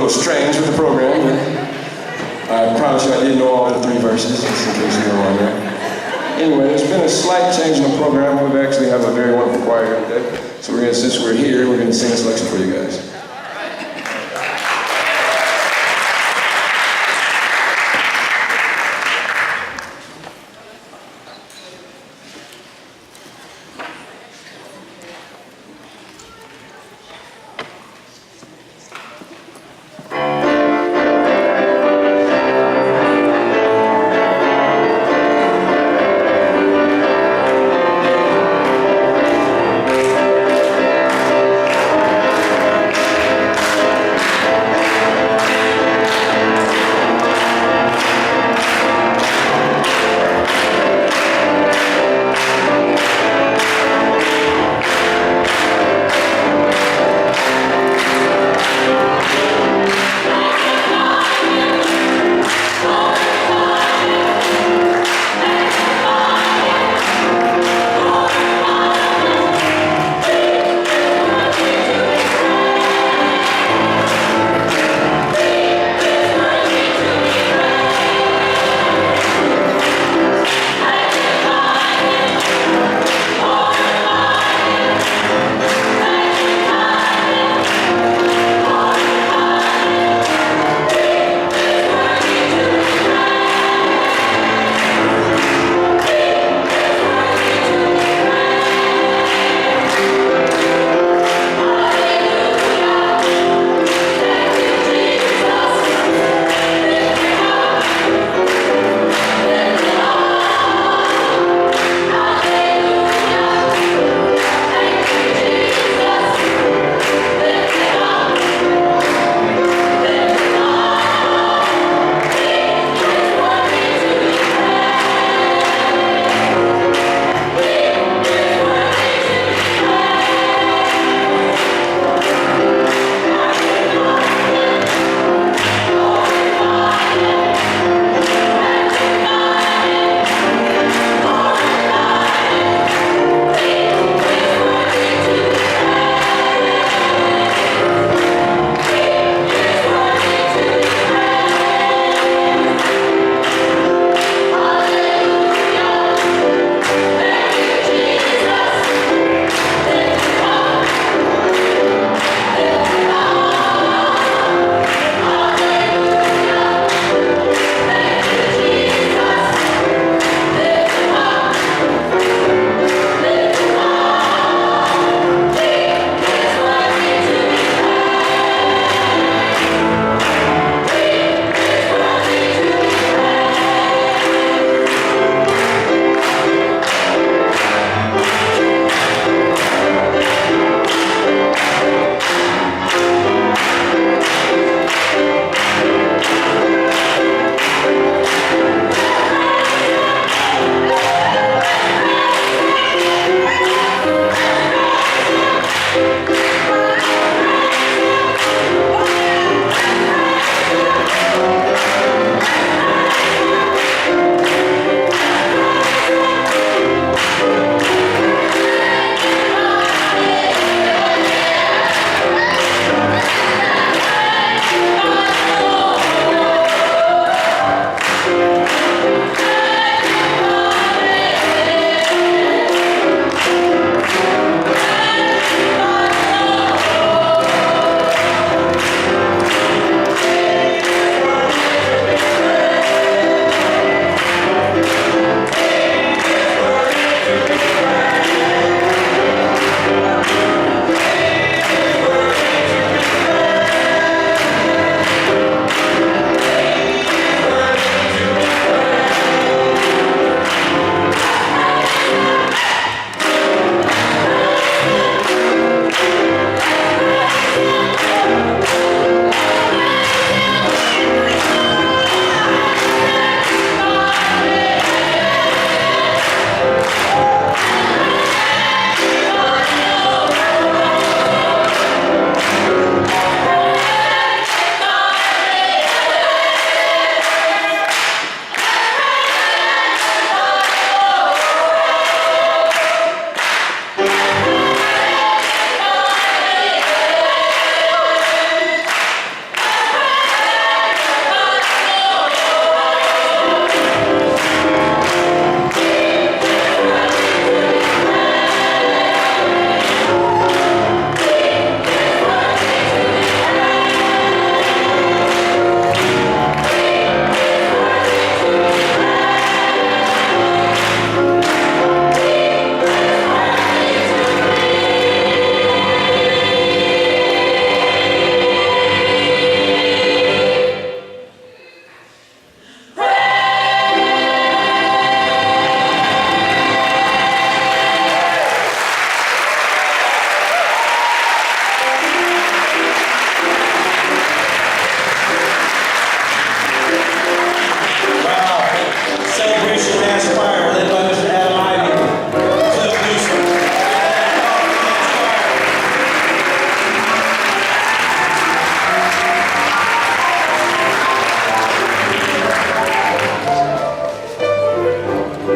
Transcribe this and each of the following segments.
little strange with the program. I promise you I didn't know all the 3 verses, just in case you were wondering. Anyway, there's been a slight change in the program. We actually have a very wonderful choir here today. So since we're here, we're going to sing a selection for you guys.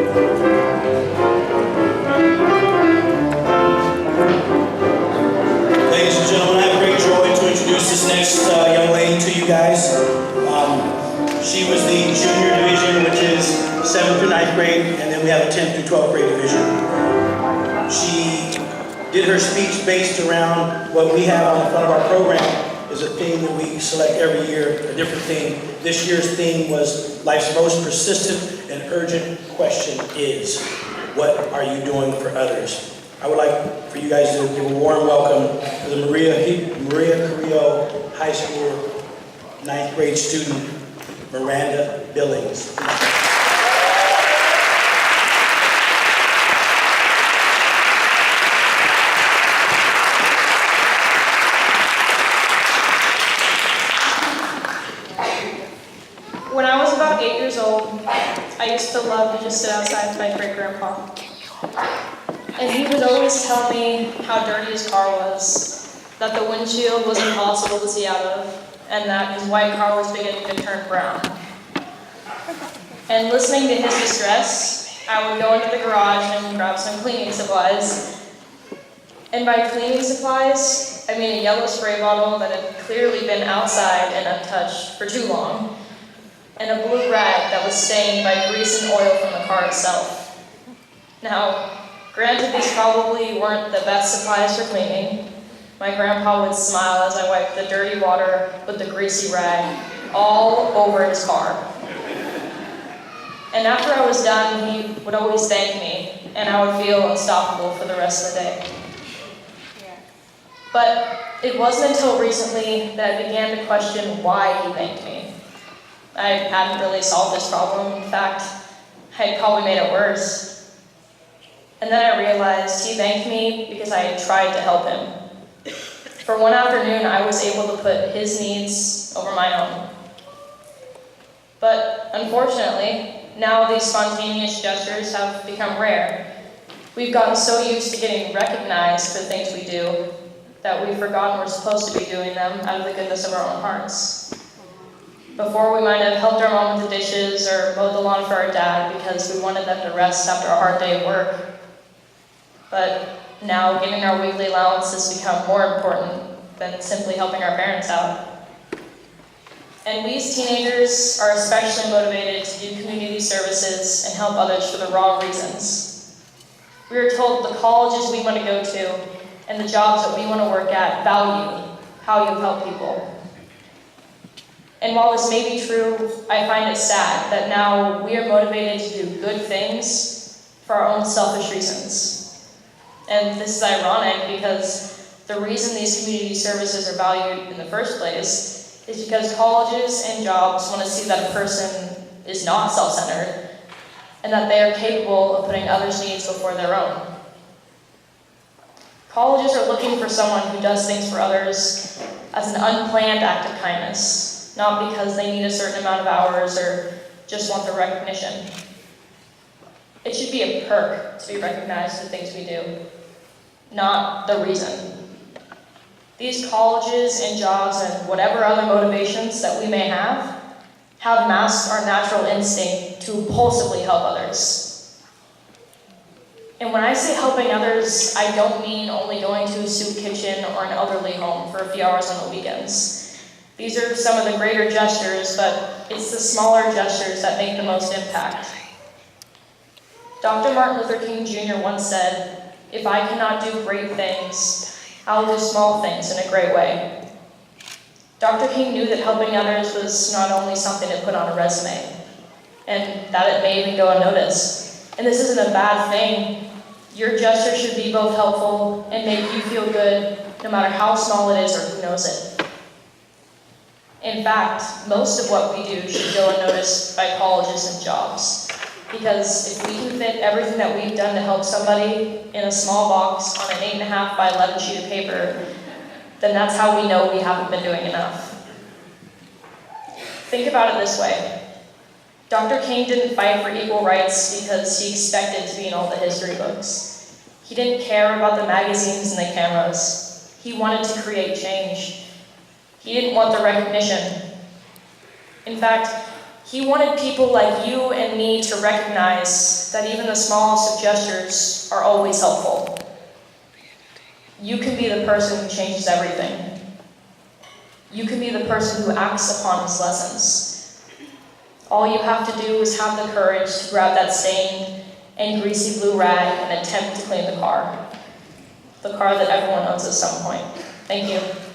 Ladies and gentlemen, I have great joy to introduce this next young lady to you guys. She was the junior division, which is 7th through 9th grade, and then we have a 10th through 12th grade division. She did her speech based around what we have on the front of our program, is a theme that we select every year, a different theme. This year's theme was life's most persistent and urgent question is, what are you doing for others? I would like for you guys to give a warm welcome to the Maria Carrillo High School 9th grade student, Miranda Billings. When I was about 8 years old, I used to love to just sit outside with my great-grandpa. And he would always tell me how dirty his car was, that the windshield was impossible to see out of, and that his white car was beginning to turn brown. And listening to his distress, I would go into the garage and grab some cleaning supplies. And by cleaning supplies, I mean a yellow spray bottle that had clearly been outside and untouched for too long, and a blue rag that was stained by grease and oil from the car itself. Now, granted, these probably weren't the best supplies for cleaning. My grandpa would smile as I wiped the dirty water with the greasy rag all over his car. And after I was done, he would always thank me, and I would feel unstoppable for the rest of the day. But it wasn't until recently that I began to question why he thanked me. I hadn't really solved this problem. In fact, I had probably made it worse. And then I realized he thanked me because I had tried to help him. For one afternoon, I was able to put his needs over my own. But unfortunately, now these spontaneous gestures have become rare. We've gotten so used to getting recognized for the things we do that we've forgotten we're supposed to be doing them out of the goodness of our own hearts. Before, we might have helped our mom with the dishes or mowed the lawn for our dad because we wanted them to rest after a hard day of work. But now, getting our weekly allowance has become more important than simply helping our parents out. And we as teenagers are especially motivated to do community services and help others for the wrong reasons. We are told the colleges we want to go to and the jobs that we want to work at value how you help people. And while this may be true, I find it sad that now we are motivated to do good things for our own selfish reasons. And this is ironic because the reason these community services are valued in the first place is because colleges and jobs want to see that a person is not self-centered and that they are capable of putting others' needs before their own. Colleges are looking for someone who does things for others as an unplanned act of kindness, not because they need a certain amount of hours or just want the recognition. It should be a perk to be recognized for the things we do, not the reason. These colleges and jobs and whatever other motivations that we may have masked our natural instinct to impulsively help others. And when I say helping others, I don't mean only going to a soup kitchen or an elderly home for a few hours on the weekends. These are some of the greater gestures, but it's the smaller gestures that make the most impact. Dr. Martin Luther King Jr. once said, "If I cannot do great things, I'll do small things in a great way." Dr. King knew that helping others was not only something to put on a resume, and that it may even go unnoticed. And this isn't a bad thing. Your gesture should be both helpful and make you feel good, no matter how small it is or who knows it. In fact, most of what we do should go unnoticed by colleges and jobs. Because if we can fit everything that we've done to help somebody in a small box on an 8.5 by 11 sheet of paper, then that's how we know we haven't been doing enough. Think about it this way. Dr. King didn't fight for equal rights because he expected to be in all the history books. He didn't care about the magazines and the cameras. He wanted to create change. He didn't want the recognition. In fact, He wanted people like you and me to recognize that even the smallest of gestures are always helpful. You can be the person who changes everything. You can be the person who acts upon his lessons. All you have to do is have the courage to grab that stained and greasy blue rag and attempt to clean the car. The car that everyone owns at some point. Thank you.